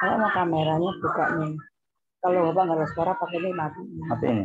Saya mau kameranya buka nih. Kalau Bapak nggak ada suara pakai ini mati. Mati ini.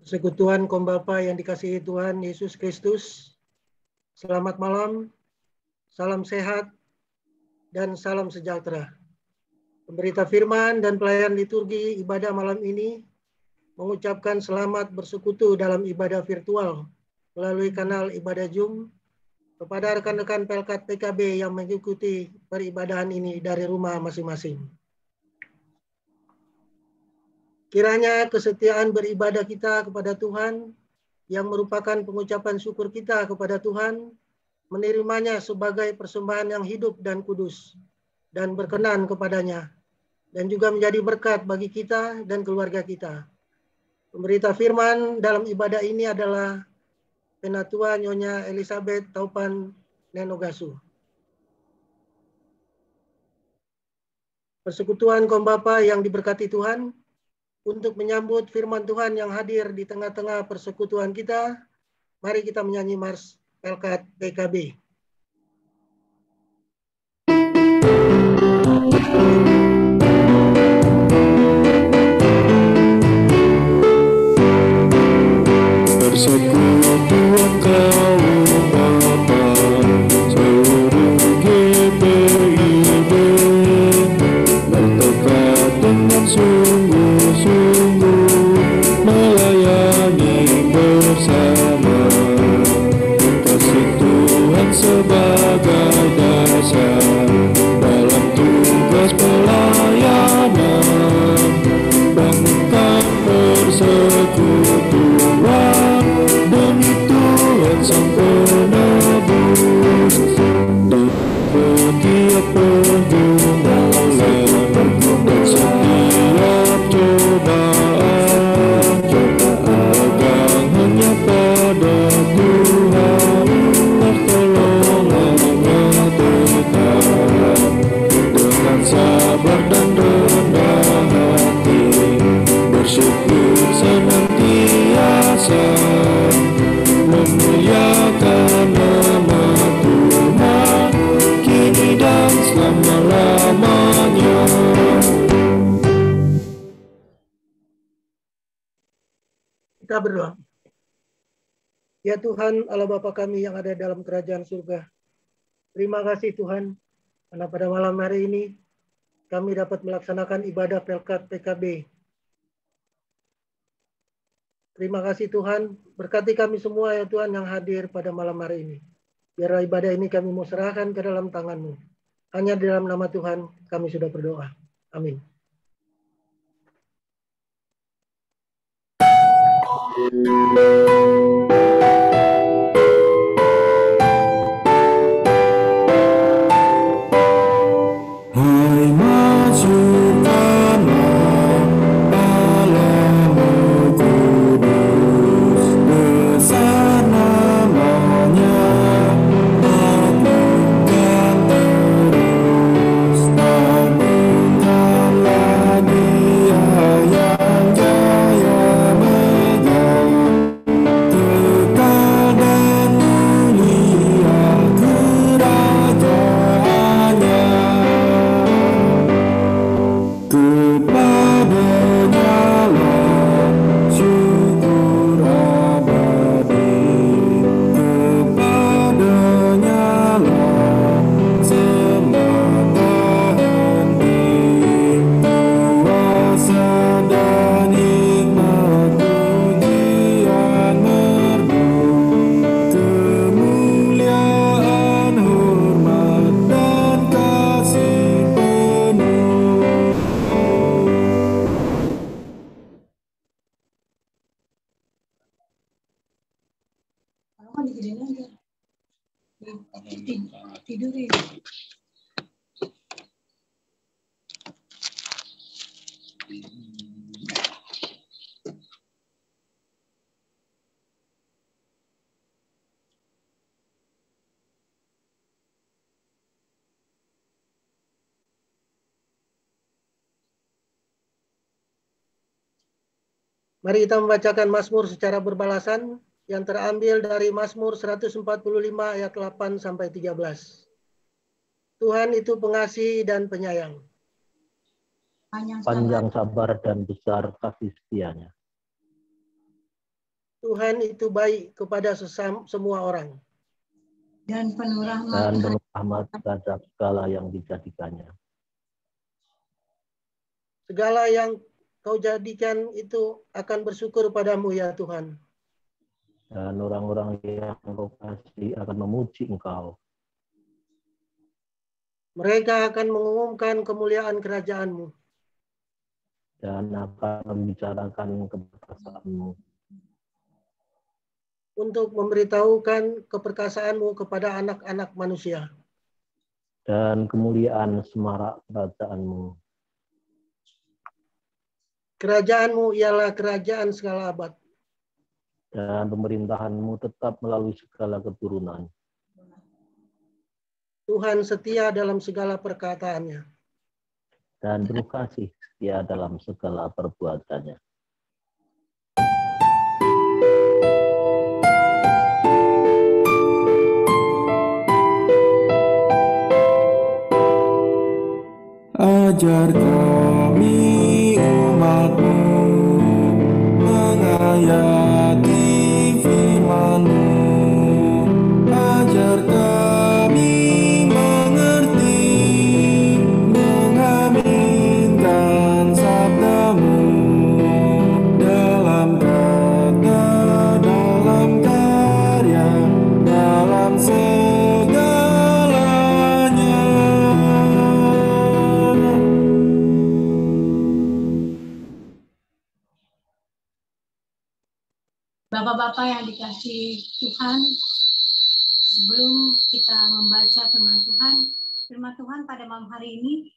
Persekutuan kaum Bapa yang dikasihi Tuhan Yesus Kristus, selamat malam, salam sehat, dan salam sejahtera. Pemberita firman dan pelayan liturgi ibadah malam ini mengucapkan selamat bersekutu dalam ibadah virtual melalui kanal ibadah Zoom kepada rekan-rekan Pelkat PKB yang mengikuti peribadahan ini dari rumah masing-masing. Kiranya kesetiaan beribadah kita kepada Tuhan yang merupakan pengucapan syukur kita kepada Tuhan menerimanya sebagai persembahan yang hidup dan kudus dan berkenan kepadanya dan juga menjadi berkat bagi kita dan keluarga kita. Pemberita firman dalam ibadah ini adalah Penatua Nyonya Elizabeth Taupan Nenogasu. Persekutuan kaum Bapa yang diberkati Tuhan, untuk menyambut firman Tuhan yang hadir di tengah-tengah persekutuan kita, mari kita menyanyi Mars Pelkat PKB. Persekutuan kaum Bapa seluruh GPIB bertekad dengan sungguh-sungguh melayani bersama, kasih Tuhan sebagai dasar dalam tugas pelayanan, bangunkan persekutuan demi Tuhan Sang Penebus di setiap pergumulan dan setiap cobaan. Pegang hanya pada Tuhan, pertolongannya tetap. Dengan sabar dan rendah hati, bersyukur senantiasa, memuliakan nama Tuhan kini dan selama-lamanya. Kita berdoa. Ya Tuhan, Allah Bapa kami yang ada dalam kerajaan surga, terima kasih Tuhan, karena pada malam hari ini kami dapat melaksanakan ibadah Pelkat PKB. Terima kasih Tuhan, berkati kami semua ya Tuhan yang hadir pada malam hari ini. Biarlah ibadah ini kami mau serahkan ke dalam tangan-Mu. Hanya di dalam nama Tuhan kami sudah berdoa. Amin. Hai masukkanlah Allahmu kudus, besar namanya, agungkan terus, agungkanlah Dia yang jaya megah, kekal dan mulia kerajaannya. Kepadanya lah syukur abadi, kepadanya lah semata henti, kuasa dan hikmat pujian merdu, kemuliaan, hormat dan kasih penuh. Kalau kan diginiin aja. Tidurin. Mari kita membacakan Mazmur secara berbalasan yang terambil dari Mazmur 145 ayat 8 sampai 13. Tuhan itu pengasih dan penyayang. Panjang sabar dan besar kasih setianya. Tuhan itu baik kepada semua orang. Dan penuh rahmat. Dan penuh rahmat terhadap segala yang dijadikannya. Segala yang Kau jadikan itu akan bersyukur padamu ya Tuhan. Dan orang-orang yang Engkau kasih akan memuji Engkau. Mereka akan mengumumkan kemuliaan kerajaan-Mu. Dan akan membicarakan keperkasaanmu. Untuk memberitahukan keperkasaan-Mu kepada anak-anak manusia. Dan kemuliaan semarak kerajaan-Mu. Kerajaan-Mu ialah kerajaan segala abad. Dan pemerintahan-Mu tetap melalui segala keturunan. Tuhan setia dalam segala perkataannya. Dan penuh kasih setia dalam segala perbuatannya. Ajar kami umat-Mu menghayati firman-Mu. Ajar kami mengerti, mengaminkan sabda-Mu. Dalam kata, dalam karya, dalam segalanya. Bapak-bapak yang dikasihi Tuhan, sebelum kita membaca firman Tuhan pada malam hari ini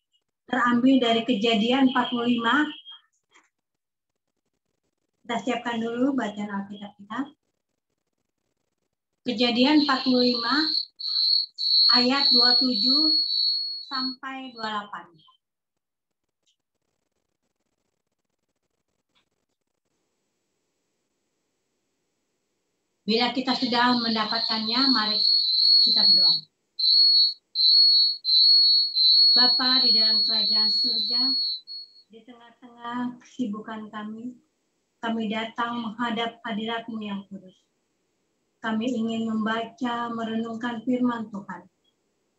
terambil dari Kejadian 45. Kita siapkan dulu bacaan Alkitab kita. Kejadian 45 ayat 27 sampai 28. Bila kita sudah mendapatkannya, mari kita berdoa. Bapa di dalam kerajaan surga, di tengah-tengah kesibukan kami datang menghadap hadirat-Mu yang kudus. Kami ingin membaca, merenungkan firman Tuhan.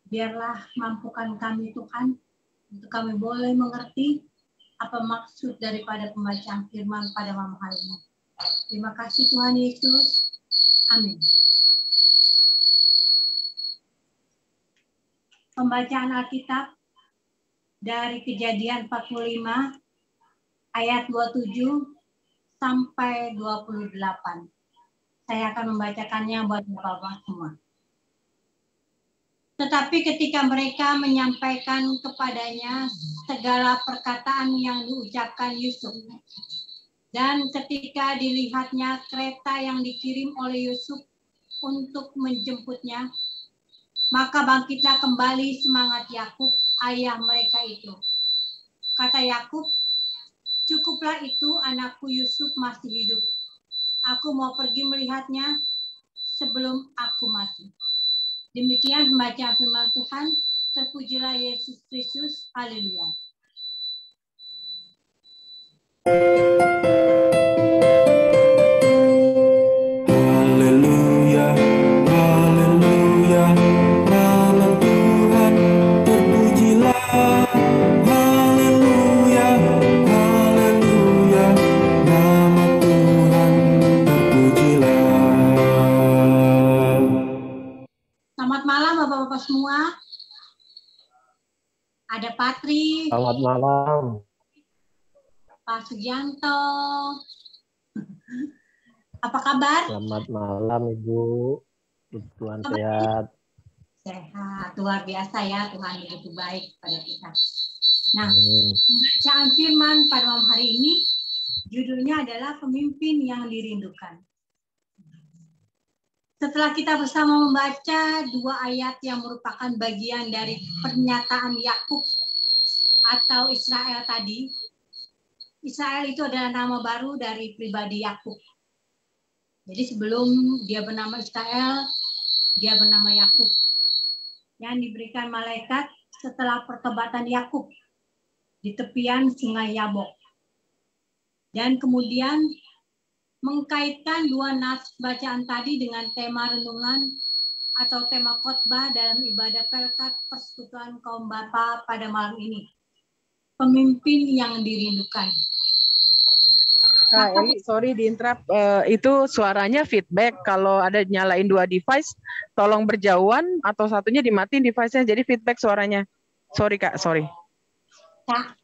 Biarlah mampukan kami Tuhan, untuk kami boleh mengerti apa maksud daripada pembacaan firman pada malam hari ini. Terima kasih Tuhan Yesus. Amin. Pembacaan Alkitab dari Kejadian 45 ayat 27 sampai 28. Saya akan membacakannya buat Bapak semua. Tetapi ketika mereka menyampaikan kepadanya segala perkataan yang diucapkan Yusuf, dan ketika dilihatnya kereta yang dikirim oleh Yusuf untuk menjemputnya, maka bangkitlah kembali semangat Yakub, ayah mereka itu. Kata Yakub, cukuplah itu, anakku Yusuf masih hidup. Aku mau pergi melihatnya sebelum aku mati. Demikian pembacaan firman Tuhan. Terpujilah Yesus Kristus. Haleluya. Haleluya, haleluya, nama Tuhan terpujilah. Haleluya, haleluya, nama Tuhan terpujilah. Selamat malam Bapak-Bapak semua. Ada Patri, Selamat malam. Pak Sugianto. Apa kabar? Selamat malam Ibu. Tuhan sehat. Sehat, luar biasa ya, Tuhan begitu baik pada kita. Nah, Amin. bacaan firman pada malam hari ini judulnya adalah pemimpin yang dirindukan. Setelah kita bersama membaca dua ayat yang merupakan bagian dari pernyataan Yakub atau Israel tadi, Israel itu adalah nama baru dari pribadi Yakub. Jadi sebelum dia bernama Israel, dia bernama Yakub, yang diberikan malaikat setelah pertobatan Yakub di tepian Sungai Yabok. Dan kemudian mengkaitkan dua nas bacaan tadi dengan tema renungan atau tema khotbah dalam ibadah Pelkat Persekutuan Kaum Bapa pada malam ini. Pemimpin yang dirindukan. Kak Eli, sorry diinterrupt. Itu suaranya feedback. Kalau ada nyalain dua device, tolong berjauhan atau satunya dimatiin device-nya. Jadi feedback suaranya. Sorry Kak, sorry. Kak.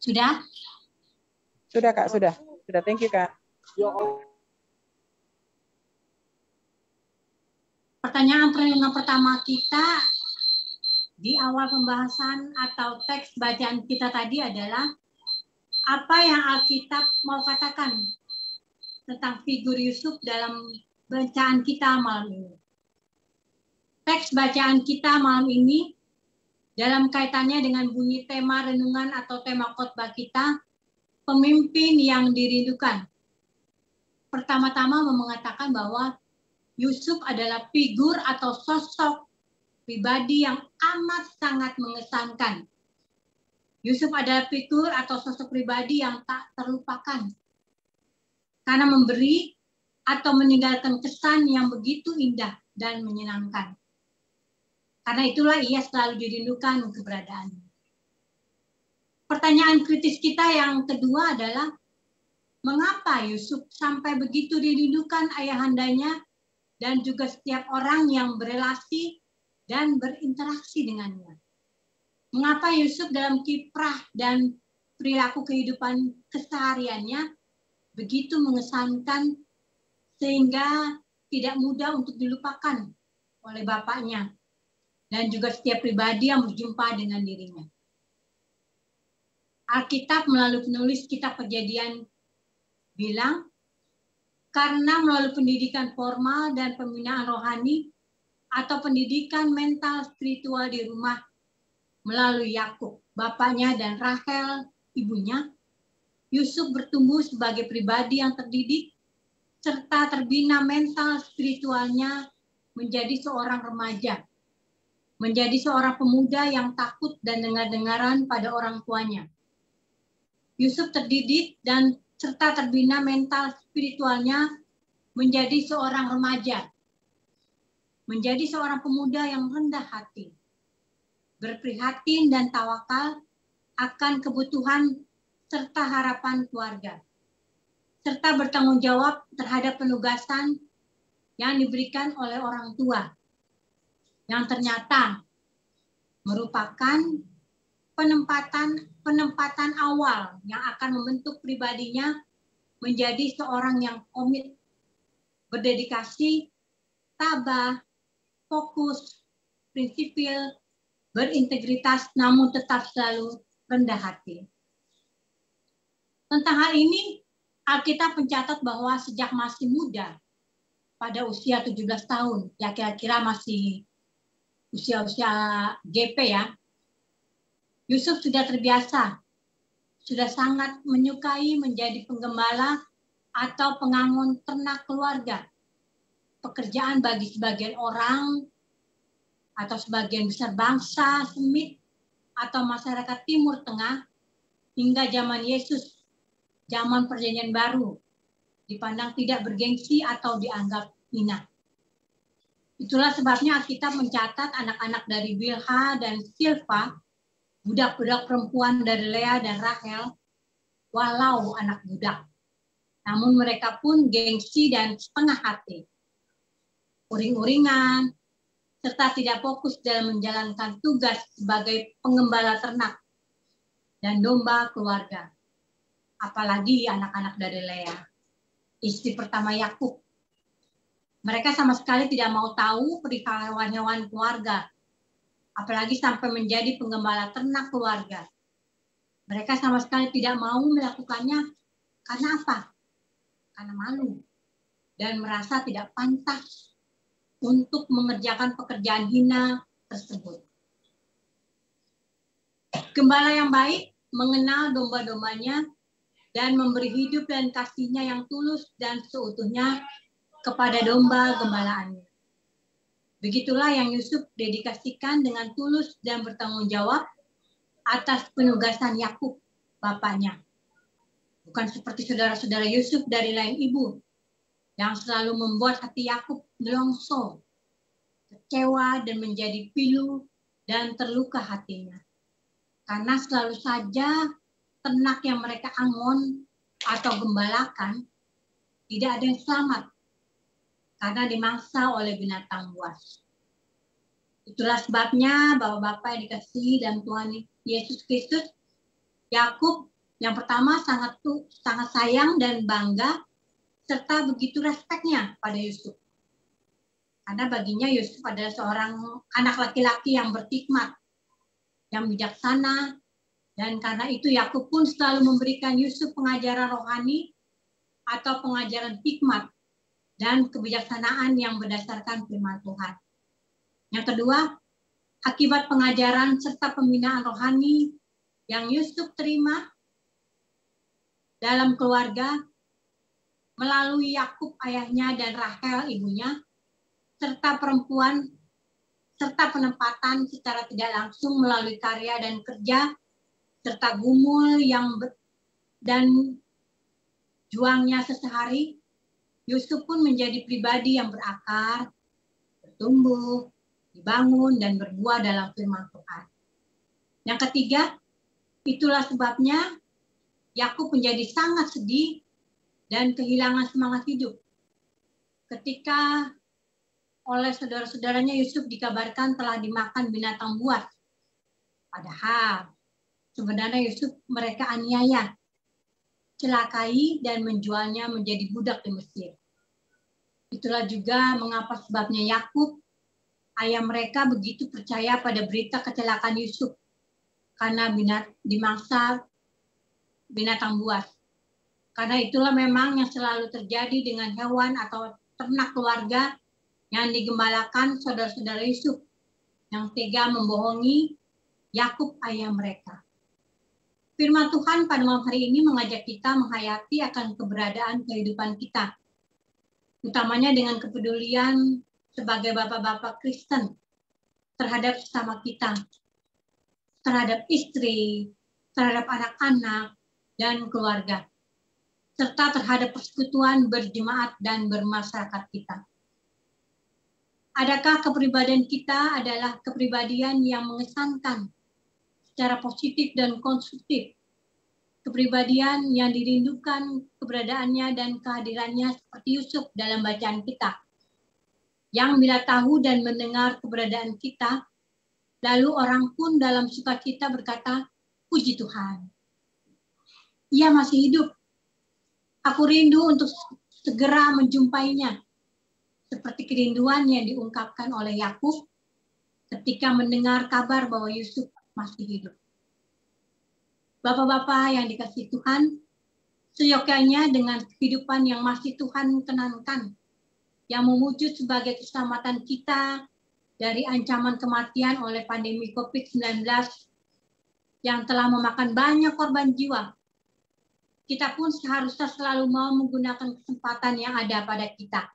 Sudah? Sudah Kak, sudah. Sudah, thank you Kak. Pertanyaan renungan pertama kita di awal pembahasan atau teks bacaan kita tadi adalah apa yang Alkitab mau katakan tentang figur Yusuf dalam bacaan kita malam ini. Teks bacaan kita malam ini dalam kaitannya dengan bunyi tema renungan atau tema khotbah kita, pemimpin yang dirindukan. Pertama-tama mengatakan bahwa Yusuf adalah figur atau sosok pribadi yang amat sangat mengesankan. Yusuf adalah figur atau sosok pribadi yang tak terlupakan. Karena memberi atau meninggalkan kesan yang begitu indah dan menyenangkan. Karena itulah ia selalu dirindukan keberadaannya. Pertanyaan kritis kita yang kedua adalah, mengapa Yusuf sampai begitu dirindukan ayahandanya dan juga setiap orang yang berelasi dan berinteraksi dengannya? Mengapa Yusuf dalam kiprah dan perilaku kehidupan kesehariannya begitu mengesankan sehingga tidak mudah untuk dilupakan oleh bapaknya dan juga setiap pribadi yang berjumpa dengan dirinya? Alkitab melalui penulis kitab Kejadian bilang, karena melalui pendidikan formal dan pembinaan rohani atau pendidikan mental spiritual di rumah melalui Yakub, bapaknya, dan Rahel, ibunya, Yusuf bertumbuh sebagai pribadi yang terdidik serta terbina mental spiritualnya menjadi seorang remaja, menjadi seorang pemuda yang takut dan dengar-dengaran pada orang tuanya. Yusuf terdidik dan serta terbina mental spiritualnya menjadi seorang remaja, menjadi seorang pemuda yang rendah hati, berprihatin dan tawakal akan kebutuhan serta harapan keluarga, serta bertanggung jawab terhadap penugasan yang diberikan oleh orang tua, yang ternyata merupakan penempatan awal yang akan membentuk pribadinya menjadi seorang yang komit, berdedikasi, tabah, fokus, prinsipil, berintegritas, namun tetap selalu rendah hati. Tentang hal ini, Alkitab mencatat bahwa sejak masih muda, pada usia 17 tahun, ya kira-kira masih usia-usia GP ya, Yusuf sudah terbiasa, sudah sangat menyukai menjadi penggembala atau pengangon ternak keluarga. Pekerjaan bagi sebagian orang atau sebagian besar bangsa Semit atau masyarakat Timur Tengah hingga zaman Yesus, zaman Perjanjian Baru, dipandang tidak bergengsi atau dianggap hina. Itulah sebabnya Alkitab mencatat anak-anak dari Bilha dan Silpa, budak-budak perempuan dari Lea dan Rahel, walau anak budak, namun mereka pun gengsi dan setengah hati, uring-uringan, serta tidak fokus dalam menjalankan tugas sebagai penggembala ternak dan domba keluarga. Apalagi anak-anak dari Lea, istri pertama Yakub. Mereka sama sekali tidak mau tahu perihal hewan-hewan keluarga, apalagi sampai menjadi penggembala ternak keluarga. Mereka sama sekali tidak mau melakukannya karena apa? Karena malu dan merasa tidak pantas untuk mengerjakan pekerjaan hina tersebut. Gembala yang baik mengenal domba-dombanya dan memberi hidup dan kasihnya yang tulus dan seutuhnya kepada domba gembalaannya. Begitulah yang Yusuf dedikasikan dengan tulus dan bertanggung jawab atas penugasan Yakub, bapaknya. Bukan seperti saudara-saudara Yusuf dari lain ibu, yang selalu membuat hati Yakub nelongso, kecewa dan menjadi pilu dan terluka hatinya. Karena selalu saja ternak yang mereka angon atau gembalakan tidak ada yang selamat karena dimangsa oleh binatang buas. Itulah sebabnya Bapak-bapak yang dikasihi dan Tuhan Yesus Kristus, Yakub yang pertama sangat sayang dan bangga serta begitu respeknya pada Yusuf. Karena baginya Yusuf adalah seorang anak laki-laki yang berhikmat, yang bijaksana, dan karena itu Yakub pun selalu memberikan Yusuf pengajaran rohani atau pengajaran hikmat dan kebijaksanaan yang berdasarkan firman Tuhan. Yang kedua, akibat pengajaran serta pembinaan rohani yang Yusuf terima dalam keluarga melalui Yakub ayahnya dan Rahel ibunya, serta penempatan secara tidak langsung melalui karya dan kerja, serta gumul dan juangnya sehari, Yusuf pun menjadi pribadi yang berakar, bertumbuh, dibangun, dan berbuah dalam firman Tuhan. Yang ketiga, itulah sebabnya Yakub menjadi sangat sedih dan kehilangan semangat hidup ketika oleh saudara-saudaranya Yusuf dikabarkan telah dimakan binatang buas. Padahal sebenarnya Yusuf mereka aniaya, celakai dan menjualnya menjadi budak di Mesir. Itulah juga mengapa sebabnya Yakub, ayah mereka begitu percaya pada berita kecelakaan Yusuf karena dimangsa binatang buas. Karena itulah memang yang selalu terjadi dengan hewan atau ternak keluarga yang digembalakan saudara-saudara Yusuf yang tega membohongi Yakub ayah mereka. Firman Tuhan pada malam hari ini mengajak kita menghayati akan keberadaan kehidupan kita, utamanya dengan kepedulian sebagai bapak-bapak Kristen terhadap sesama kita, terhadap istri, terhadap anak-anak, dan keluarga, serta terhadap persekutuan berjemaat dan bermasyarakat kita. Adakah kepribadian kita adalah kepribadian yang mengesankan secara positif dan konstruktif? Kepribadian yang dirindukan keberadaannya dan kehadirannya seperti Yusuf dalam bacaan kita, yang bila tahu dan mendengar keberadaan kita, lalu orang pun dalam sukacita berkata, puji Tuhan, ia masih hidup. Aku rindu untuk segera menjumpainya. Seperti kerinduan yang diungkapkan oleh Yakub ketika mendengar kabar bahwa Yusuf masih hidup. Bapak-bapak yang dikasihi Tuhan, seyogyanya dengan kehidupan yang masih Tuhan kenankan, yang mewujud sebagai keselamatan kita dari ancaman kematian oleh pandemi COVID-19 yang telah memakan banyak korban jiwa, kita pun seharusnya selalu mau menggunakan kesempatan yang ada pada kita,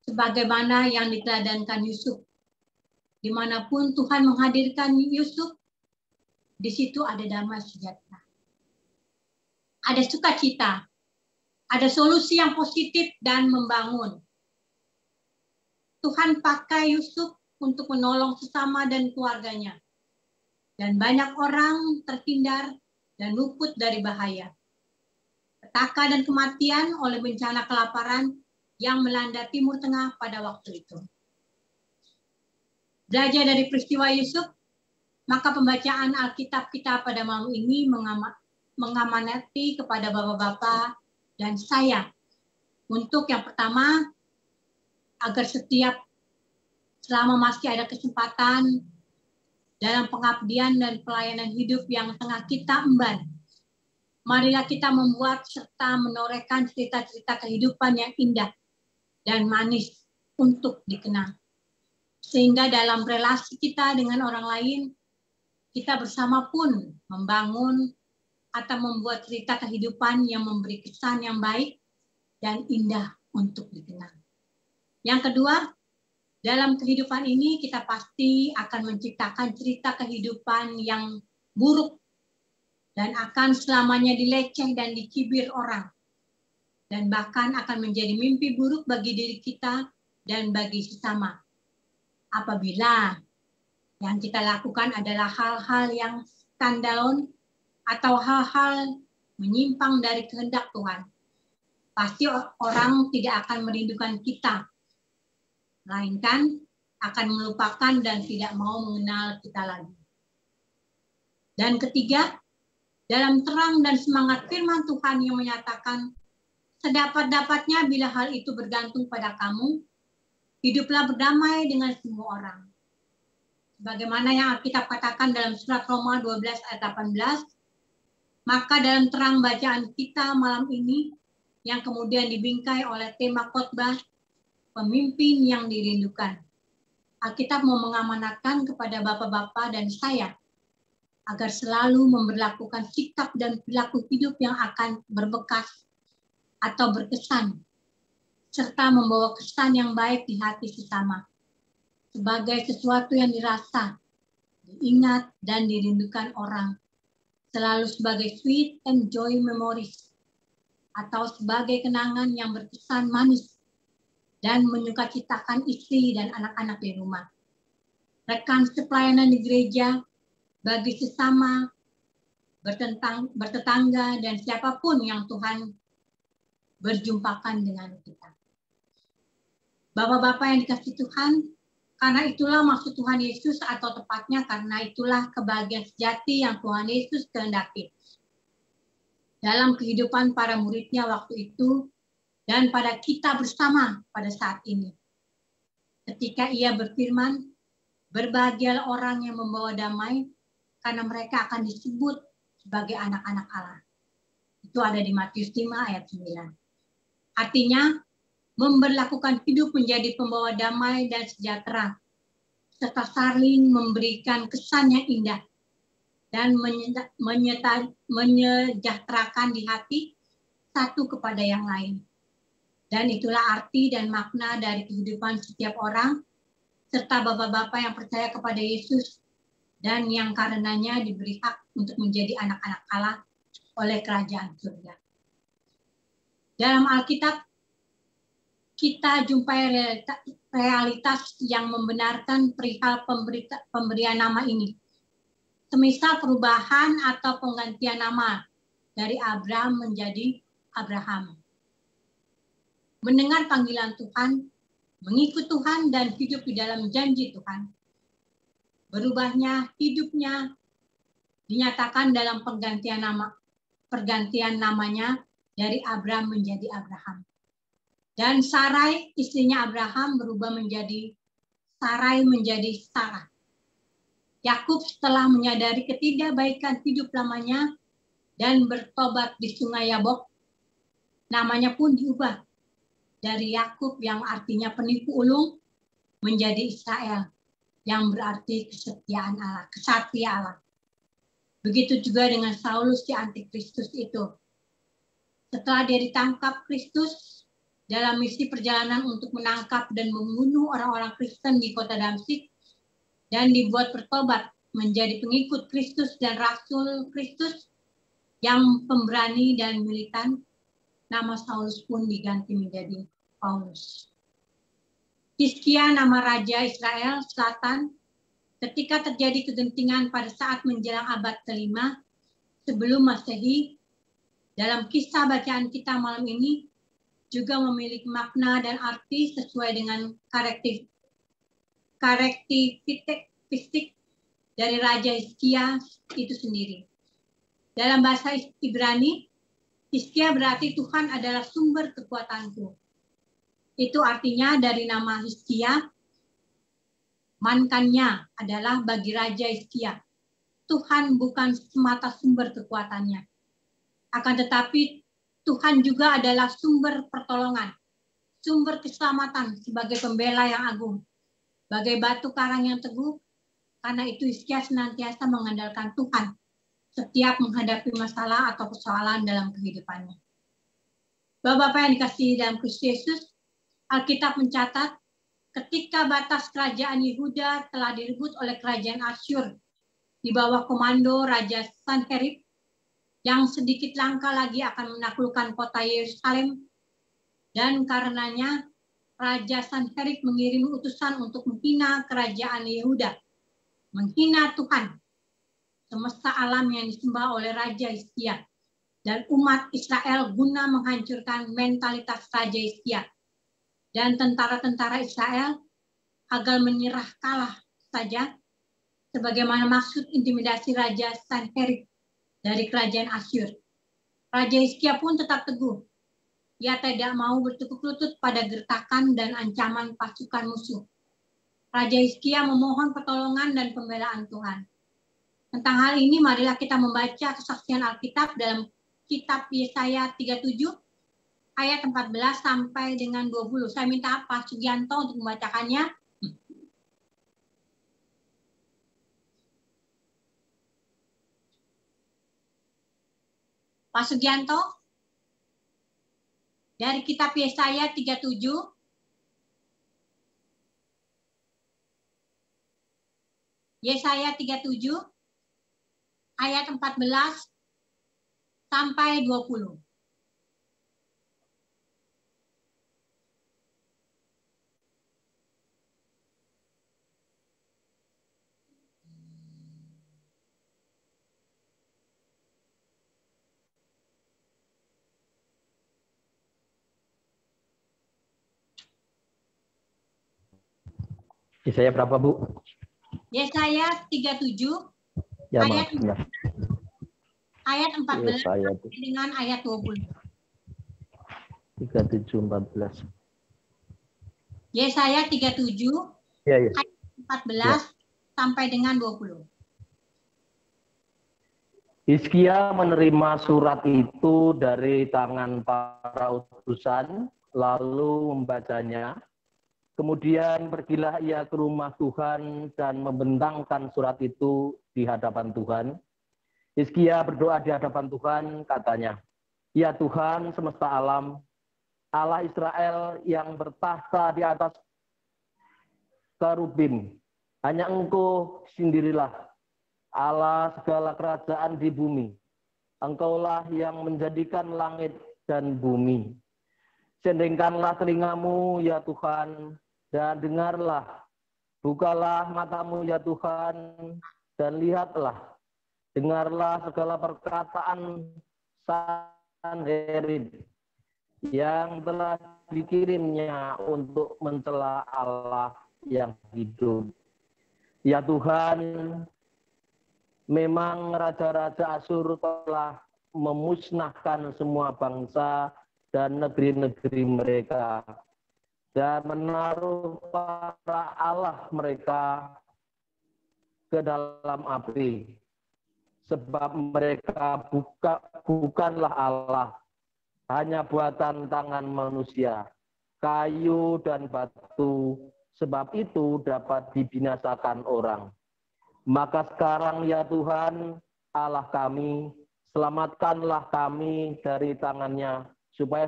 sebagaimana yang diteladankan Yusuf. Dimanapun Tuhan menghadirkan Yusuf, di situ ada damai sejahtera. Ada sukacita, ada solusi yang positif dan membangun. Tuhan pakai Yusuf untuk menolong sesama dan keluarganya. Dan banyak orang terhindar dan luput dari bahaya. Petaka dan kematian oleh bencana kelaparan yang melanda Timur Tengah pada waktu itu. Belajar dari peristiwa Yusuf, maka pembacaan Alkitab kita pada malam ini mengamanati kepada bapak-bapak dan saya untuk yang pertama, agar setiap selama masih ada kesempatan dalam pengabdian dan pelayanan hidup yang tengah kita emban, marilah kita membuat serta menorehkan cerita-cerita kehidupan yang indah dan manis untuk dikenang. Sehingga dalam relasi kita dengan orang lain, kita bersama pun membangun atau membuat cerita kehidupan yang memberi kesan yang baik dan indah untuk dikenang. Yang kedua, dalam kehidupan ini kita pasti akan menciptakan cerita kehidupan yang buruk dan akan selamanya dileceh dan dicibir orang. Dan bahkan akan menjadi mimpi buruk bagi diri kita dan bagi sesama. Apabila yang kita lakukan adalah hal-hal yang skandalon atau hal-hal menyimpang dari kehendak Tuhan. Pasti orang tidak akan merindukan kita, melainkan akan melupakan dan tidak mau mengenal kita lagi. Dan ketiga, dalam terang dan semangat firman Tuhan yang menyatakan, sedapat-dapatnya bila hal itu bergantung pada kamu, hiduplah berdamai dengan semua orang. Sebagaimana yang Alkitab katakan dalam surat Roma 12 ayat 18, maka dalam terang bacaan kita malam ini, yang kemudian dibingkai oleh tema khotbah, pemimpin yang dirindukan. Alkitab mau mengamanatkan kepada bapak-bapak dan saya, agar selalu memberlakukan sikap dan perilaku hidup yang akan berbekas atau berkesan, serta membawa kesan yang baik di hati sesama, sebagai sesuatu yang dirasa, diingat, dan dirindukan orang, selalu sebagai sweet and joy memories, atau sebagai kenangan yang berkesan manis, dan menyukacitakan istri dan anak-anak di rumah. Rekan sepelayanan di gereja, bagi sesama, bertetangga, dan siapapun yang Tuhan berjumpakan dengan kita. Bapak-bapak yang dikasihi Tuhan, karena itulah maksud Tuhan Yesus, atau tepatnya karena itulah kebahagiaan sejati yang Tuhan Yesus kehendaki dalam kehidupan para muridnya waktu itu dan pada kita bersama pada saat ini. Ketika ia berfirman, berbahagialah orang yang membawa damai, karena mereka akan disebut sebagai anak-anak Allah. Itu ada di Matius 5 ayat 9. Artinya, memberlakukan hidup menjadi pembawa damai dan sejahtera, serta saling memberikan kesan yang indah dan menyejahterakan di hati satu kepada yang lain. Dan itulah arti dan makna dari kehidupan setiap orang serta bapak-bapak yang percaya kepada Yesus dan yang karenanya diberi hak untuk menjadi anak-anak Allah oleh kerajaan surga. Dalam Alkitab, kita jumpai realitas yang membenarkan perihal pemberian nama ini. Semisal perubahan atau penggantian nama dari Abraham menjadi Abraham. Mendengar panggilan Tuhan, mengikut Tuhan dan hidup di dalam janji Tuhan. Berubahnya hidupnya dinyatakan dalam pergantian namanya dari Abraham menjadi Abraham. Dan Sarai, istrinya Abraham, berubah menjadi Sarai menjadi Sarah. Yakub setelah menyadari ketidakbaikan hidup lamanya dan bertobat di Sungai Yabok, namanya pun diubah dari Yakub yang artinya penipu ulung menjadi Israel yang berarti kesetiaan Allah, kesatria Allah. Begitu juga dengan Saulus si antikristus itu. Setelah dia ditangkap Kristus dalam misi perjalanan untuk menangkap dan membunuh orang-orang Kristen di kota Damsyik dan dibuat bertobat menjadi pengikut Kristus dan Rasul Kristus yang pemberani dan militan, nama Saulus pun diganti menjadi Paulus. Hizkia, nama Raja Israel Selatan, ketika terjadi kegentingan pada saat menjelang abad ke-5 sebelum Masehi, dalam kisah bacaan kita malam ini juga memiliki makna dan arti sesuai dengan karakteristik dari Raja Hizkia itu sendiri. Dalam bahasa Ibrani, Hizkia berarti Tuhan adalah sumber kekuatanku. Itu artinya dari nama Hizkia, mankannya adalah bagi Raja Hizkia. Tuhan bukan semata sumber kekuatannya. Akan tetapi Tuhan juga adalah sumber pertolongan, sumber keselamatan sebagai pembela yang agung, bagai batu karang yang teguh. Karena itu Hizkia senantiasa mengandalkan Tuhan setiap menghadapi masalah atau persoalan dalam kehidupannya. Bapak-bapak yang dikasihi dalam Kristus Yesus, Alkitab mencatat ketika batas kerajaan Yehuda telah direbut oleh kerajaan Asyur di bawah komando Raja Sanherib yang sedikit langkah lagi akan menaklukkan kota Yerusalem, dan karenanya Raja Sanherib mengirim utusan untuk menghina kerajaan Yehuda, menghina Tuhan, semesta alam yang disembah oleh Raja Hizkia dan umat Israel guna menghancurkan mentalitas Raja Hizkia dan tentara-tentara Israel agar menyerah kalah saja, sebagaimana maksud intimidasi Raja Sanherib dari kerajaan Asyur. Raja Hizkia pun tetap teguh. Ia tidak mau bertekuk lutut pada gertakan dan ancaman pasukan musuh. Raja Hizkia memohon pertolongan dan pembelaan Tuhan. Tentang hal ini, marilah kita membaca kesaksian Alkitab dalam kitab Yesaya 37, ayat 14 sampai dengan 20. Saya minta Pak Sugianto untuk membacakannya. Pak Sugianto, dari kitab Yesaya 37, Yesaya 37, ayat 14 sampai 20. Yesaya berapa, Bu? Yesaya 37, Ya, ayat, ya. ayat 14 Yesaya dengan ayat 20. 37, 14. Yesaya 37, Ya, ya. ayat 14 sampai dengan 20. Hizkia menerima surat itu dari tangan para utusan, lalu membacanya. Kemudian pergilah ia ke rumah Tuhan dan membentangkan surat itu di hadapan Tuhan. Hizkia berdoa di hadapan Tuhan, katanya, "Ya Tuhan semesta alam, Allah Israel yang bertahta di atas karubim. Hanya Engkau sendirilah Allah segala kerajaan di bumi. Engkaulah yang menjadikan langit dan bumi. Sendengkanlah telingamu ya Tuhan, dan dengarlah. Bukalah matamu ya Tuhan, dan lihatlah. Dengarlah segala perkataan Sanherib yang telah dikirimnya untuk mencela Allah yang hidup. Ya Tuhan, memang raja-raja Asyur telah memusnahkan semua bangsa dan negeri-negeri mereka dan menaruh para Allah mereka ke dalam api. Sebab mereka bukanlah Allah, hanya buatan tangan manusia, kayu dan batu, sebab itu dapat dibinasakan orang. Maka sekarang ya Tuhan, Allah kami, selamatkanlah kami dari tangannya, supaya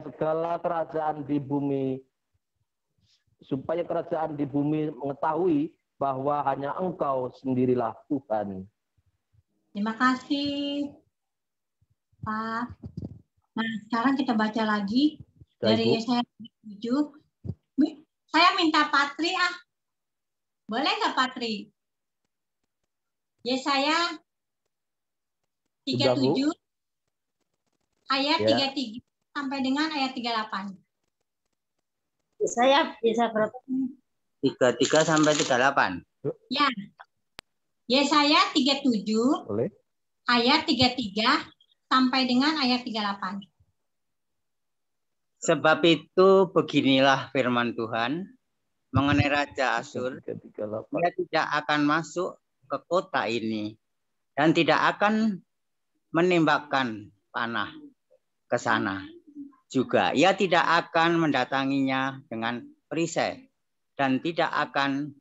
kerajaan di bumi mengetahui bahwa hanya Engkau sendirilah Tuhan. Terima kasih, Pak. Nah, sekarang kita baca lagi dari Yesaya 7. Saya minta Patri Boleh nggak Patri? Yesaya 37 ayat 33 sampai dengan ayat 38. Saya bisa berapa? 33 sampai 38. Ya. Yesaya 37 Boleh. ayat 33 sampai dengan ayat 38. Sebab itu beginilah firman Tuhan mengenai Raja Asyur. Dia tidak akan masuk ke kota ini dan tidak akan menembakkan panah ke sana. Juga ia tidak akan mendatanginya dengan perisai dan tidak akan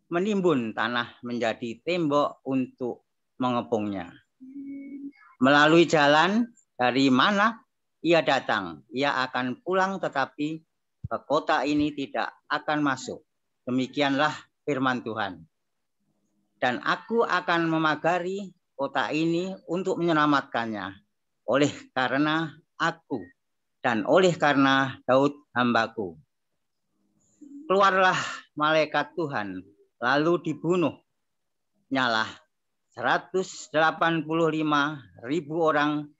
menimbun tanah menjadi tembok untuk mengepungnya. Melalui jalan dari mana ia datang, ia akan pulang tetapi ke kota ini tidak akan masuk. Demikianlah firman Tuhan. Dan aku akan memagari kota ini untuk menyelamatkannya. Oleh karena aku dan oleh karena Daud hambaku. Keluarlah malaikat Tuhan, lalu dibunuh. Nyalah 185.000 orang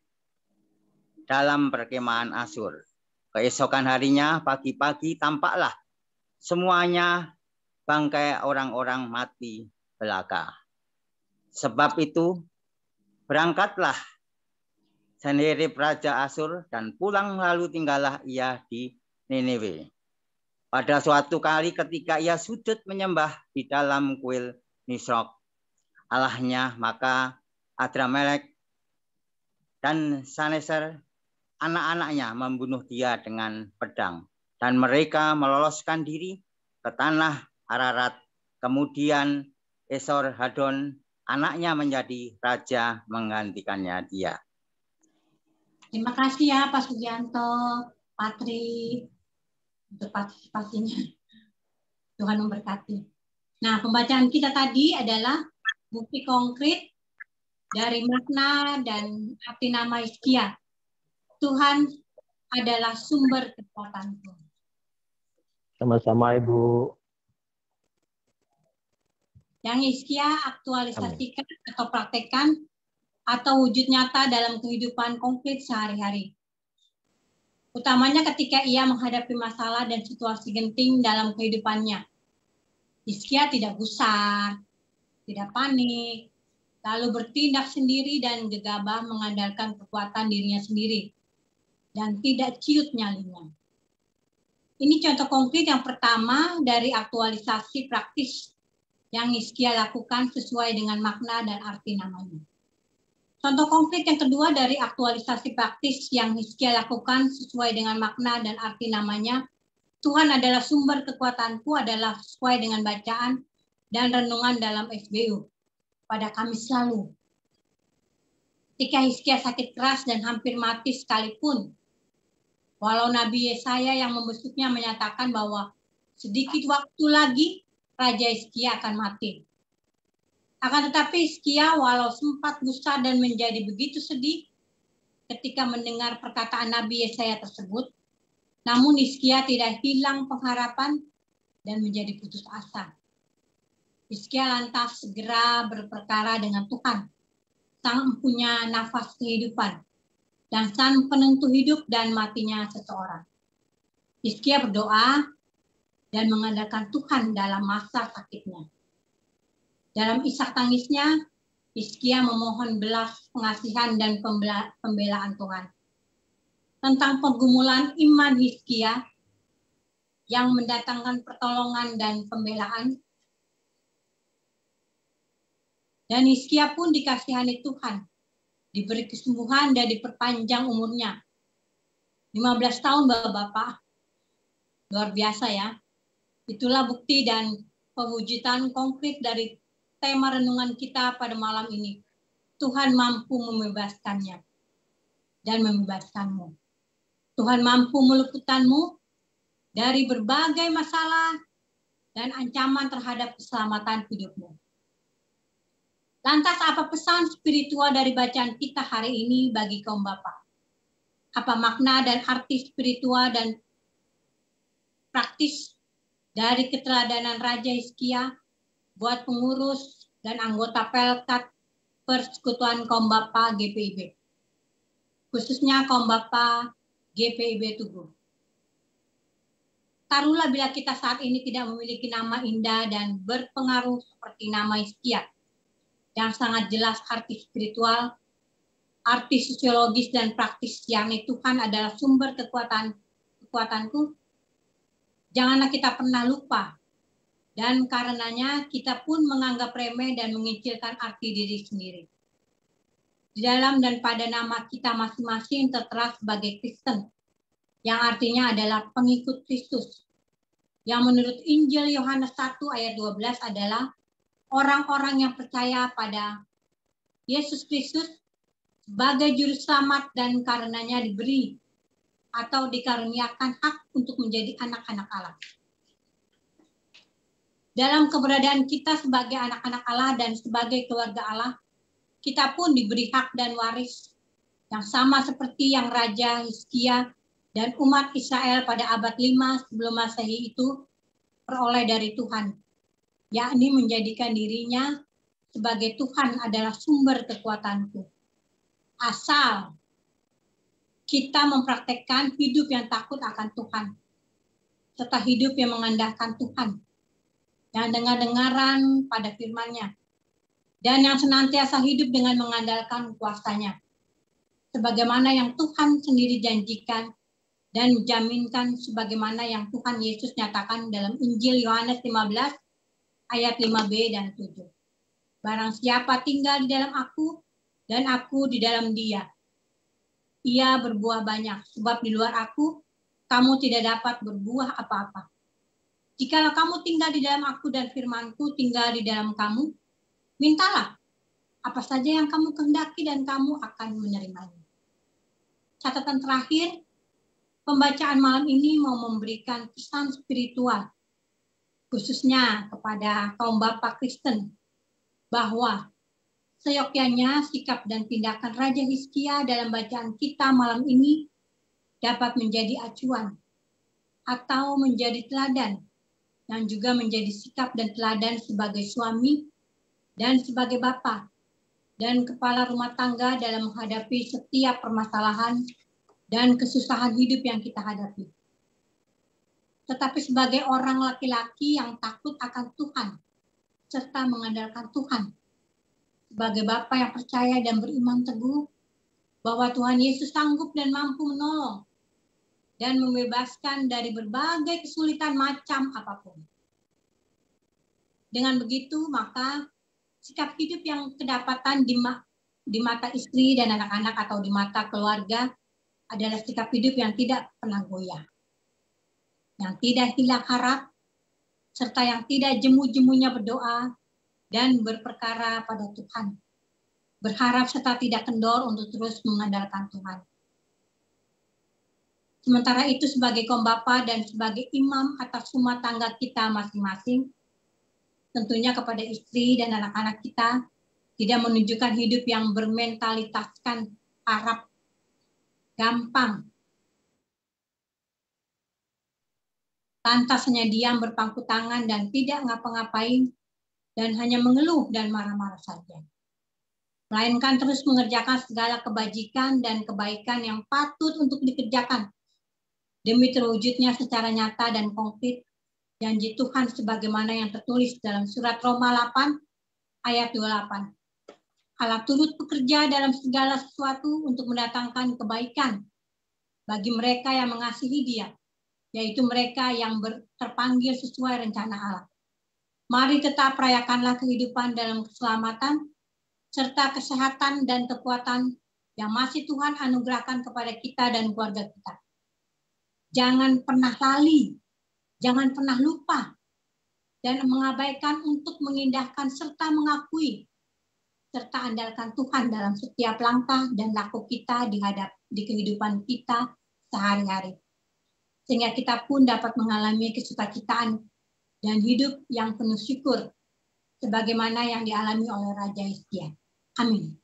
dalam perkemahan Asyur. Keesokan harinya pagi-pagi tampaklah semuanya bangkai orang-orang mati belaka. Sebab itu berangkatlah Sanherib Raja Asyur dan pulang, lalu tinggallah ia di Nineve. Pada suatu kali ketika ia sujud menyembah di dalam kuil Nisrok Allahnya, maka Adramelek dan Saneser anak-anaknya membunuh dia dengan pedang, dan mereka meloloskan diri ke tanah Ararat. Kemudian Esor Hadon anaknya menjadi raja menggantikannya dia. Terima kasih ya Pak Sugianto, Patri, untuk partisipasinya. Tuhan memberkati. Nah, pembacaan kita tadi adalah bukti konkret dari makna dan arti nama Hizkia. Tuhan adalah sumber kekuatanku. Sama-sama Ibu. Yang Hizkia aktualisasikan atau praktekkan atau wujud nyata dalam kehidupan konkret sehari-hari. Utamanya ketika ia menghadapi masalah dan situasi genting dalam kehidupannya. Hizkia tidak gusar, tidak panik, lalu bertindak sendiri dan gegabah mengandalkan kekuatan dirinya sendiri, dan tidak ciut nyalinya. Ini contoh konkret yang pertama dari aktualisasi praktis yang Hizkia lakukan sesuai dengan makna dan arti namanya. Contoh konkret yang kedua dari aktualisasi praktis yang Hizkia lakukan sesuai dengan makna dan arti namanya, Tuhan adalah sumber kekuatanku, adalah sesuai dengan bacaan dan renungan dalam SBU pada Kamis lalu. Ketika Hizkia sakit keras dan hampir mati sekalipun, walau Nabi Yesaya yang membesuknya menyatakan bahwa sedikit waktu lagi Raja Hizkia akan mati. Akan tetapi Hizkia walau sempat gusar dan menjadi begitu sedih ketika mendengar perkataan Nabi Yesaya tersebut, namun Hizkia tidak hilang pengharapan dan menjadi putus asa. Hizkia lantas segera berperkara dengan Tuhan, Sang Empunya nafas kehidupan, dan Sang Penentu hidup dan matinya seseorang. Hizkia berdoa dan mengandalkan Tuhan dalam masa sakitnya. Dalam isak tangisnya, Hizkia memohon belas pengasihan dan pembelaan Tuhan. Tentang pergumulan iman Hizkia yang mendatangkan pertolongan dan pembelaan. Dan Hizkia pun dikasihani Tuhan, diberi kesembuhan dan diperpanjang umurnya. 15 tahun Bapak-Bapak, luar biasa ya. Itulah bukti dan pewujudan konkret dari tema renungan kita pada malam ini. Tuhan mampu membebaskannya dan membebaskanmu. Tuhan mampu meluputkanmu dari berbagai masalah dan ancaman terhadap keselamatan hidupmu. Lantas apa pesan spiritual dari bacaan kita hari ini bagi kaum Bapak? Apa makna dan arti spiritual dan praktis dari keteladanan Raja Hizkia buat pengurus dan anggota Pelkat Persekutuan Kaum Bapa GPIB, khususnya kaum Bapa GPIB Tugu. Taruhlah bila kita saat ini tidak memiliki nama indah dan berpengaruh seperti nama Hizkia, yang sangat jelas arti spiritual, arti sosiologis dan praktis, yakni Tuhan adalah sumber kekuatanku. Janganlah kita pernah lupa, dan karenanya kita pun menganggap remeh dan mengecilkan arti diri sendiri. Di dalam dan pada nama kita masing-masing tertera sebagai Kristen, yang artinya adalah pengikut Kristus, yang menurut Injil Yohanes 1 ayat 12 adalah orang-orang yang percaya pada Yesus Kristus sebagai juru selamat dan karenanya diberi atau dikaruniakan hak untuk menjadi anak-anak Allah. Dalam keberadaan kita sebagai anak-anak Allah dan sebagai keluarga Allah, kita pun diberi hak dan waris yang sama seperti yang Raja Hizkia dan umat Israel pada abad 5 sebelum Masehi itu peroleh dari Tuhan, yakni menjadikan dirinya sebagai Tuhan adalah sumber kekuatanku. Asal kita mempraktekkan hidup yang takut akan Tuhan, serta hidup yang mengandalkan Tuhan, yang dengar-dengaran pada firman-Nya, dan yang senantiasa hidup dengan mengandalkan kuasa-Nya, sebagaimana yang Tuhan sendiri janjikan dan menjaminkan sebagaimana yang Tuhan Yesus nyatakan dalam Injil Yohanes 15 ayat 5b dan 7. Barang siapa tinggal di dalam aku dan aku di dalam dia, ia berbuah banyak, sebab di luar aku kamu tidak dapat berbuah apa-apa. Jikalau kamu tinggal di dalam aku dan firmanku tinggal di dalam kamu, mintalah apa saja yang kamu kehendaki dan kamu akan menerimanya. Catatan terakhir, pembacaan malam ini mau memberikan pesan spiritual, khususnya kepada kaum Bapak Kristen, bahwa seyogyanya sikap dan tindakan Raja Hizkia dalam bacaan kita malam ini dapat menjadi acuan atau menjadi teladan, dan juga menjadi sikap dan teladan sebagai suami dan sebagai bapa dan kepala rumah tangga dalam menghadapi setiap permasalahan dan kesusahan hidup yang kita hadapi. Tetapi sebagai orang laki-laki yang takut akan Tuhan, serta mengandalkan Tuhan, sebagai Bapa yang percaya dan beriman teguh, bahwa Tuhan Yesus sanggup dan mampu menolong, dan membebaskan dari berbagai kesulitan macam apapun. Dengan begitu, maka sikap hidup yang kedapatan di mata istri dan anak-anak atau di mata keluarga adalah sikap hidup yang tidak pernah goyah, yang tidak hilang harap, serta yang tidak jemu-jemunya berdoa dan berperkara pada Tuhan. Berharap serta tidak kendor untuk terus mengandalkan Tuhan. Sementara itu sebagai kaum bapa dan sebagai imam atas rumah tangga kita masing-masing, tentunya kepada istri dan anak-anak kita, tidak menunjukkan hidup yang bermentalitaskan harap, gampang, lantas hanya diam berpangku tangan dan tidak ngapa-ngapain, dan hanya mengeluh dan marah-marah saja. Melainkan terus mengerjakan segala kebajikan dan kebaikan yang patut untuk dikerjakan demi terwujudnya secara nyata dan konkret janji Tuhan sebagaimana yang tertulis dalam surat Roma 8 ayat 28. Allah turut bekerja dalam segala sesuatu untuk mendatangkan kebaikan bagi mereka yang mengasihi Dia, yaitu mereka yang terpanggil sesuai rencana Allah. Mari tetap rayakanlah kehidupan dalam keselamatan serta kesehatan dan kekuatan yang masih Tuhan anugerahkan kepada kita dan keluarga kita. Jangan pernah lali, jangan pernah lupa, dan mengabaikan untuk mengindahkan serta mengakui, serta andalkan Tuhan dalam setiap langkah dan laku kita di kehidupan kita sehari-hari. Sehingga kita pun dapat mengalami kesukacitaan dan hidup yang penuh syukur, sebagaimana yang dialami oleh Raja Hizkia. Amin.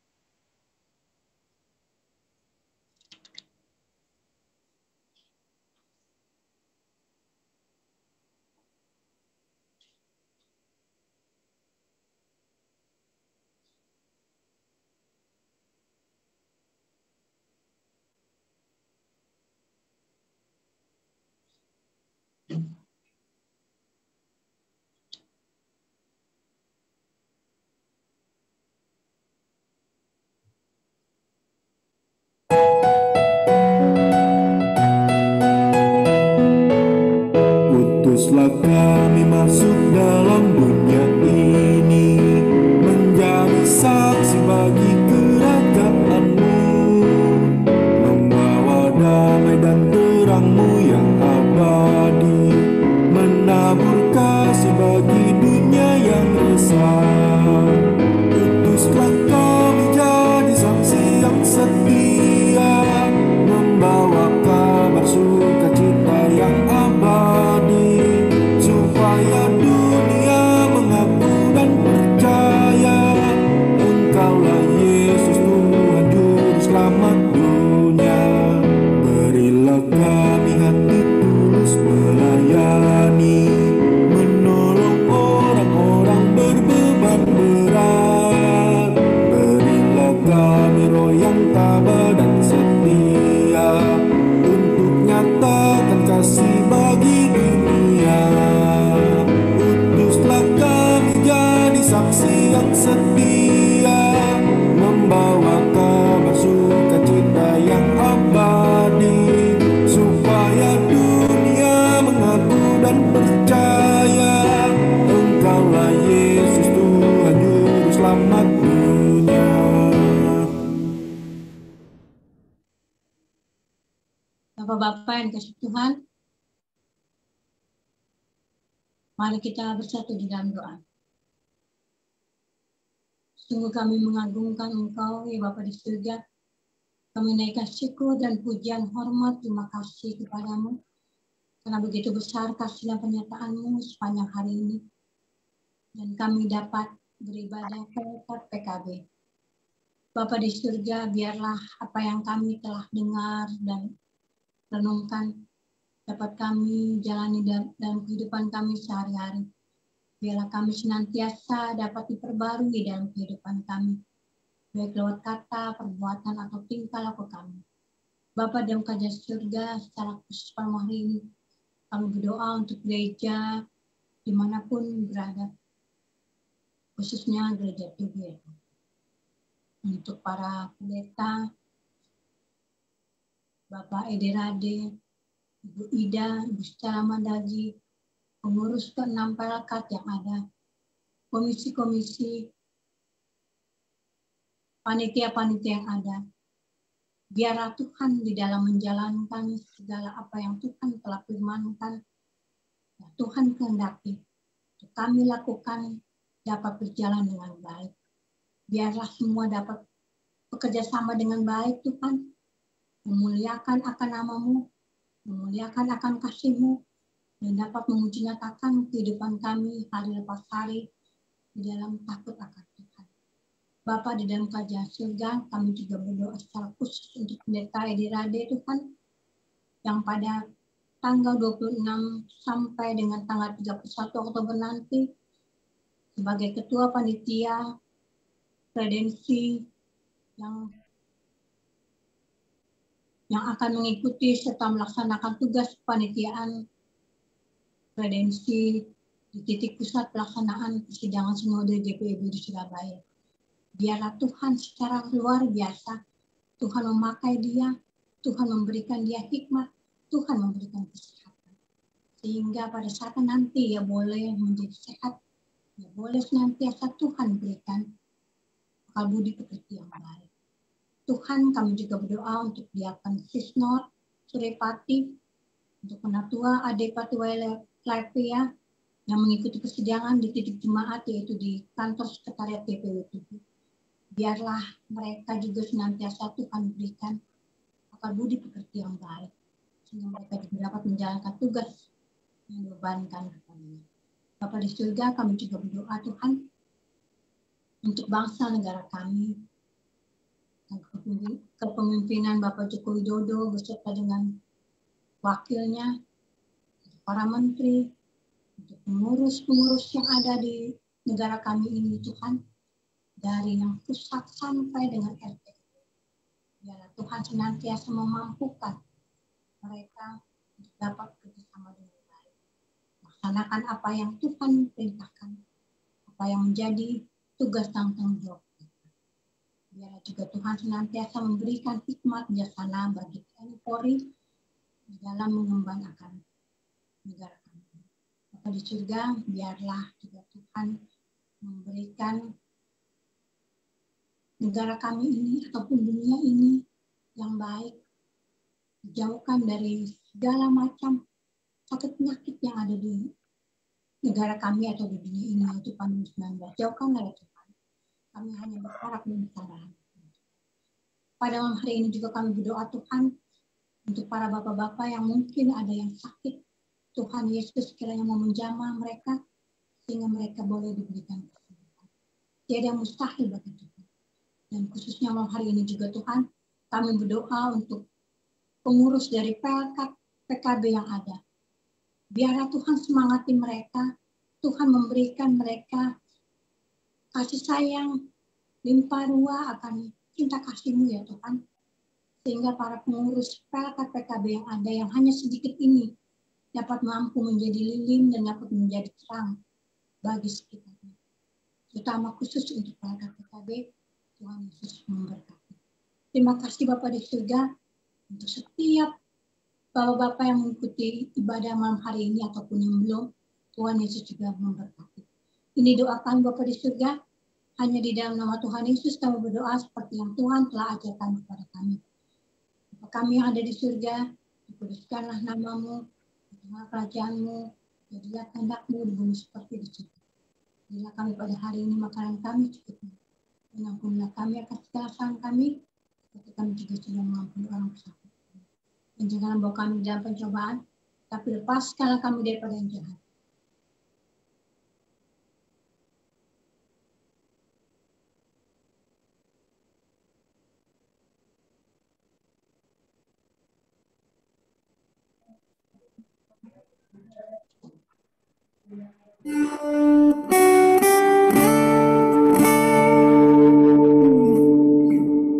Utuslah kami masuk dalam dunia ini, menjadi saksi bagi kerajaan-Mu, membawa damai dan terang-Mu yang abadi, menabur kasih bagi dunia yang resah. Utuslah kami jadi saksi yang setia, membawa kabar sukacita yang abadi, supaya dunia mengaku dan percaya Engkaulah Yesus Tuhan Juru Selamat dunia. Berilah kami hati tulus melayani, menolong orang-orang berbeban berat. Berilah kami roh yang tabah dan setia, untuk nyatakan kasih bagi dunia. Utuslah kami jadi saksi yang setia, membawa kabar sukacita yang abadi, supaya dunia mengaku dan percaya Engkaulah Yesus Tuhan Juru Selamat dunia. Bapak-bapak yang kasih Tuhan, mari kita bersatu di dalam doa. Sungguh kami mengagungkan Engkau, ya Bapa di surga. Kami naikkan syukur dan pujian hormat terima kasih kepadamu, karena begitu besar kasih dan penyertaan-Mu sepanjang hari ini. Dan kami dapat beribadah ke PKB. Bapa di surga, biarlah apa yang kami telah dengar dan renungkan dapat kami jalani dalam kehidupan kami sehari-hari. Biarlah kami senantiasa dapat diperbarui dalam kehidupan kami, baik lewat kata, perbuatan, atau tingkah laku kami. Bapa dalam kerajaan surga, secara khusus pada hari ini, kami berdoa untuk gereja dimanapun berada, khususnya gereja PGB. Untuk para pendeta, Bapak Ederade, Ibu Ida, Ibu Stella Mandagi, pengurus ke-6 Pelkat yang ada, komisi-komisi, panitia-panitia yang ada. Biarlah Tuhan di dalam menjalankan segala apa yang Tuhan telah firmankan, yang Tuhan kehendaki, kami lakukan dapat berjalan dengan baik. Biarlah semua dapat bekerja sama dengan baik, Tuhan, memuliakan akan nama-Mu, memuliakan akan kasih-Mu, dan dapat memuji nyatakan kehidupan kami hari lepas hari di dalam takut akan Tuhan. Bapa di dalam kerajaan surga, kami juga berdoa secara khusus untuk pendeta Edi Rade Tuhan, yang pada tanggal 26 sampai dengan tanggal 31 Oktober nanti sebagai ketua panitia kredensi yang akan mengikuti serta melaksanakan tugas panitiaan kredensi di titik pusat pelaksanaan persidangan sinode GPIB di Surabaya. Biarlah Tuhan secara luar biasa, Tuhan memakai dia, Tuhan memberikan dia hikmat, Tuhan memberikan kesehatan. Sehingga pada saat nanti ia boleh menjadi sehat, ia boleh senantiasa Tuhan berikan akal budi pekerti yang baik. Tuhan, kami juga berdoa untuk Diaken Sisnor Suripati, untuk Penatua Ade Patuwele Lepia yang mengikuti persidangan di titik jemaat, yaitu di kantor sekretariat GPW 7. Biarlah mereka juga senantiasa Tuhan berikan akal budi pekerti yang baik, sehingga mereka juga dapat menjalankan tugas yang dibebankan kepadanya. Bapa di surga, kami juga berdoa Tuhan untuk bangsa negara kami, kepemimpinan Bapak Joko Widodo beserta dengan wakilnya, para menteri, untuk pengurus-pengurus yang ada di negara kami ini Tuhan, dari yang pusat sampai dengan RT. Biarlah Tuhan senantiasa memampukan mereka untuk dapat bekerjasama dengan baik, laksanakan apa yang Tuhan perintahkan, apa yang menjadi tugas dan tanggung jawab. Biarlah juga Tuhan senantiasa memberikan hikmat bijaksana bagi TNI Polri di dalam mengemban akan negara kami. Bapa di surga, biarlah juga Tuhan memberikan negara kami ini ataupun dunia ini yang baik, dijauhkan dari segala macam sakit penyakit yang ada di negara kami atau di dunia ini, yaitu pandemi 19. Jauhkan dari Tuhan. Kami hanya berharap dan bersabar. Pada malam hari ini juga kami berdoa Tuhan untuk para bapak-bapak yang mungkin ada yang sakit. Tuhan Yesus kiranya mau menjamah mereka sehingga mereka boleh diberikan kesembuhan. Tiada yang mustahil bagi Tuhan. Dan khususnya malam hari ini juga Tuhan, kami berdoa untuk pengurus dari PKB yang ada. Biarlah Tuhan semangati mereka, Tuhan memberikan mereka kasih sayang, limpah ruah akan cinta kasih-Mu ya Tuhan. Sehingga para pengurus PKB yang ada yang hanya sedikit ini dapat mampu menjadi lilin dan dapat menjadi terang bagi sekitarnya. Terutama khusus untuk para PKB, Tuhan Yesus memberkati. Terima kasih Bapak di surga untuk setiap Bapak-Bapak yang mengikuti ibadah malam hari ini ataupun yang belum, Tuhan Yesus juga memberkati. Ini doakan Bapak di surga, hanya di dalam nama Tuhan Yesus kami berdoa seperti yang Tuhan telah ajarkan kepada kami. Bapa kami yang ada di surga, dikuduskanlah nama-Mu, datanglah kerajaan-Mu, jadilah kehendak-Mu di bumi seperti di surga. Berilah kami pada hari ini makanan kami cukupnya, dan ampunilah kami akan segala kesalahan kami, seperti kami juga sudah mengampuni orang bersalah. Dan janganlah bawa kami dalam pencobaan, tapi lepaskanlah kami daripada yang jahat.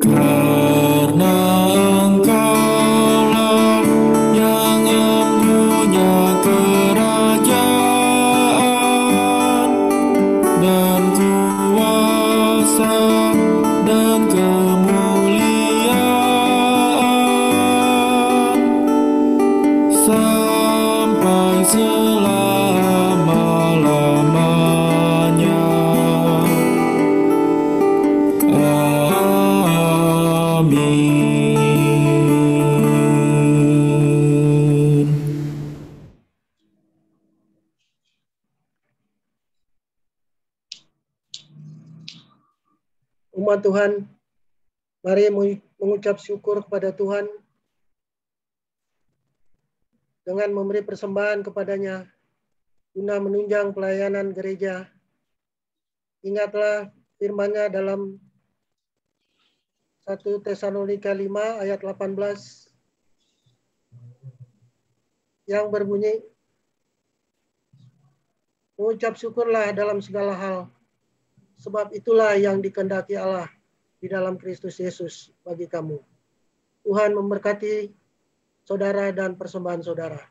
Karena Engkaulah yang punya kerajaan dan kuasa dan kemuliaan sampai selama-lamanya. Amin. Umat Tuhan, mari mengucap syukur kepada Tuhan dengan memberi persembahan kepadanya guna menunjang pelayanan gereja Ingatlah firman-Nya dalam 1 Tesalonika 5 ayat 18 yang berbunyi, mengucap syukurlah dalam segala hal, sebab itulah yang dikehendaki Allah di dalam Kristus Yesus bagi kamu. Tuhan memberkati saudara dan persembahan saudara.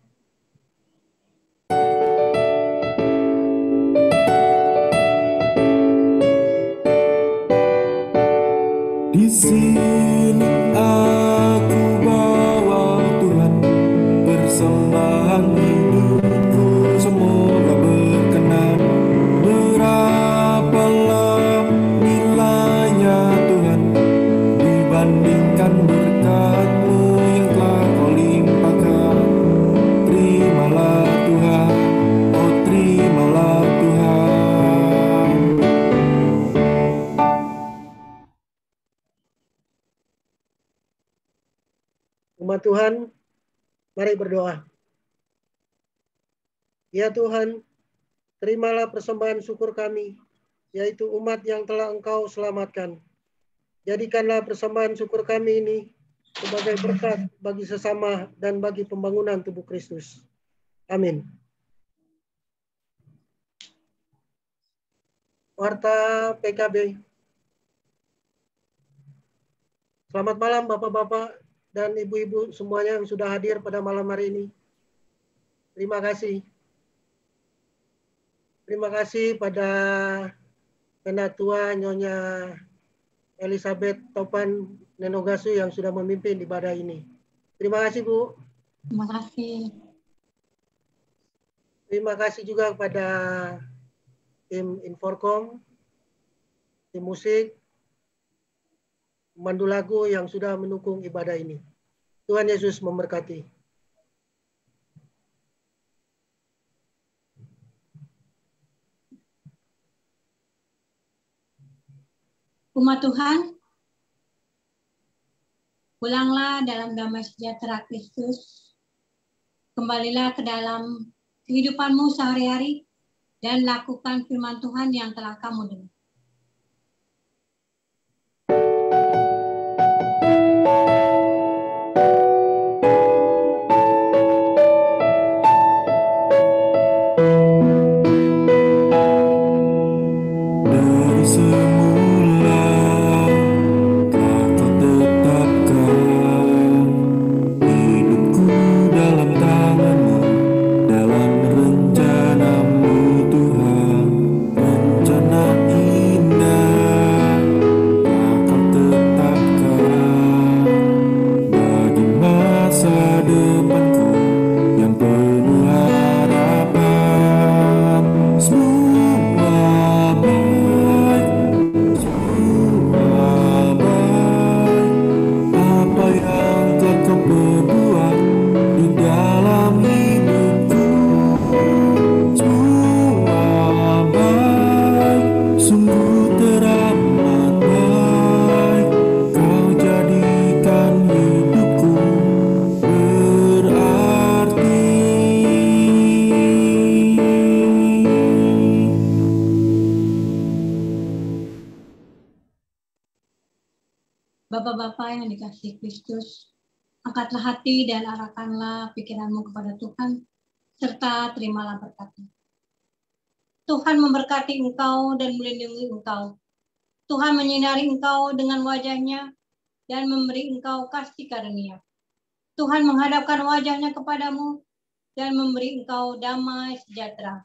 Di sini aku bawa Tuhan persembahan hidupku, semoga berkenan. Berapalah nilainya Tuhan dibandingkan berkat-Mu yang telah Kau limpahkan. Terimalah Tuhan, oh terimalah Tuhan. Umat Tuhan, mari berdoa. Ya Tuhan, terimalah persembahan syukur kami, yaitu umat yang telah Engkau selamatkan. Jadikanlah persembahan syukur kami ini sebagai berkat bagi sesama dan bagi pembangunan tubuh Kristus. Amin. Warta PKB. Selamat malam Bapak-Bapak dan Ibu-Ibu semuanya yang sudah hadir pada malam hari ini. Terima kasih. Terima kasih pada Penatua Nyonya Elizabeth Topan Nenogasu yang sudah memimpin ibadah ini. Terima kasih Bu. Terima kasih. Terima kasih juga kepada tim Inforkom, tim musik, pemandu lagu yang sudah mendukung ibadah ini. Tuhan Yesus memberkati. Umat Tuhan, pulanglah dalam damai sejahtera Kristus. Kembalilah ke dalam kehidupanmu sehari-hari dan lakukan firman Tuhan yang telah kamu dengar. Dari semula Kau tetapkan hidupku dalam tangan-Mu, dalam rencana-Mu Tuhan, rencana indah Kau tetapkan bagi masa depanku yang penuh harapan. Semua baik, apa yang telah Kau perbuat di dalam hidupku. Semua baik, sungguh teramat baik. Kau jadikan hidupku berarti. Bapak-bapak yang dikasihi Kristus, angkatlah hati dan arahkanlah pikiranmu kepada Tuhan, serta terimalah berkat-Nya. Tuhan memberkati engkau dan melindungi engkau. Tuhan menyinari engkau dengan wajah-Nya dan memberi engkau kasih karunia. Tuhan menghadapkan wajah-Nya kepadamu dan memberi engkau damai sejahtera.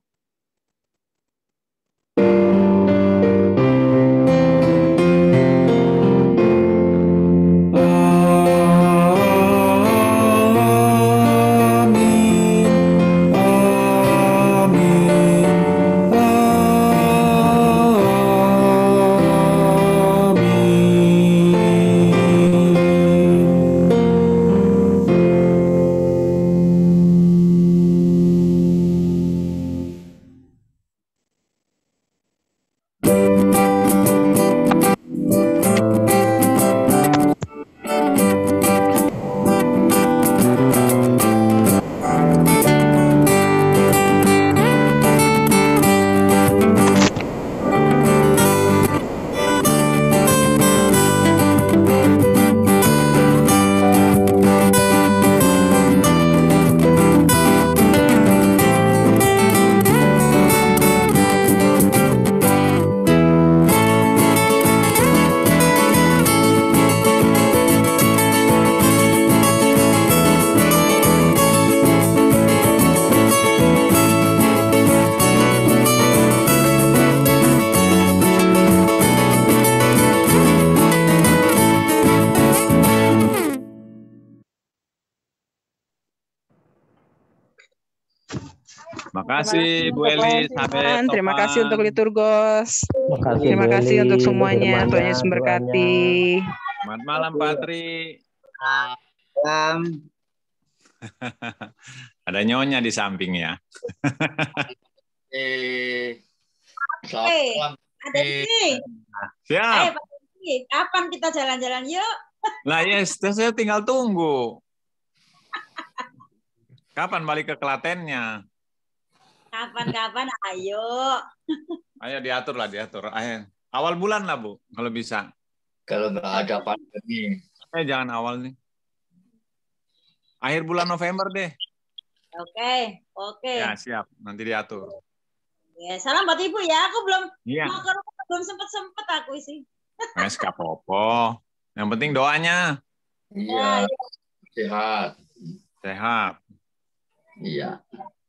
Makasih Bu Eli, sampai Terima kasih untuk liturgos. Makasih, Terima Bu kasih Eli, untuk semuanya. firmannya, Tuhan Yesus memberkati. Selamat malam Pak Tri. Ada nyonya di samping ya. Ada ini. Siap. Pak Tri, kapan kita jalan-jalan yuk? Lah yes, saya tinggal tunggu. Kapan balik ke Klatennya? Kapan-kapan, ayo. Ayo diatur lah, diatur. Ayo. Awal bulan lah Bu, kalau bisa. Kalau nggak ada pandemi. Jangan awal nih. Akhir bulan November deh. Oke. Ya siap, nanti diatur. Ya, salam buat Ibu ya. Aku belum mau ke rumah, belum sempet aku sih. Gak apa-apa. Yang penting doanya. Iya. Sehat. Sehat. Iya.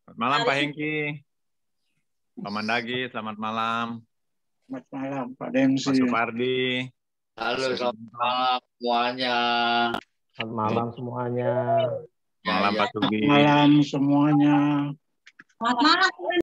Selamat malam Pak Hengki. Pak Mandagi, selamat malam. Selamat malam Pak Dengsi. Pak Supardi. Halo, selamat malam semuanya. Selamat malam semuanya. Malam Pak Sugi. Malam semuanya. Selamat malam.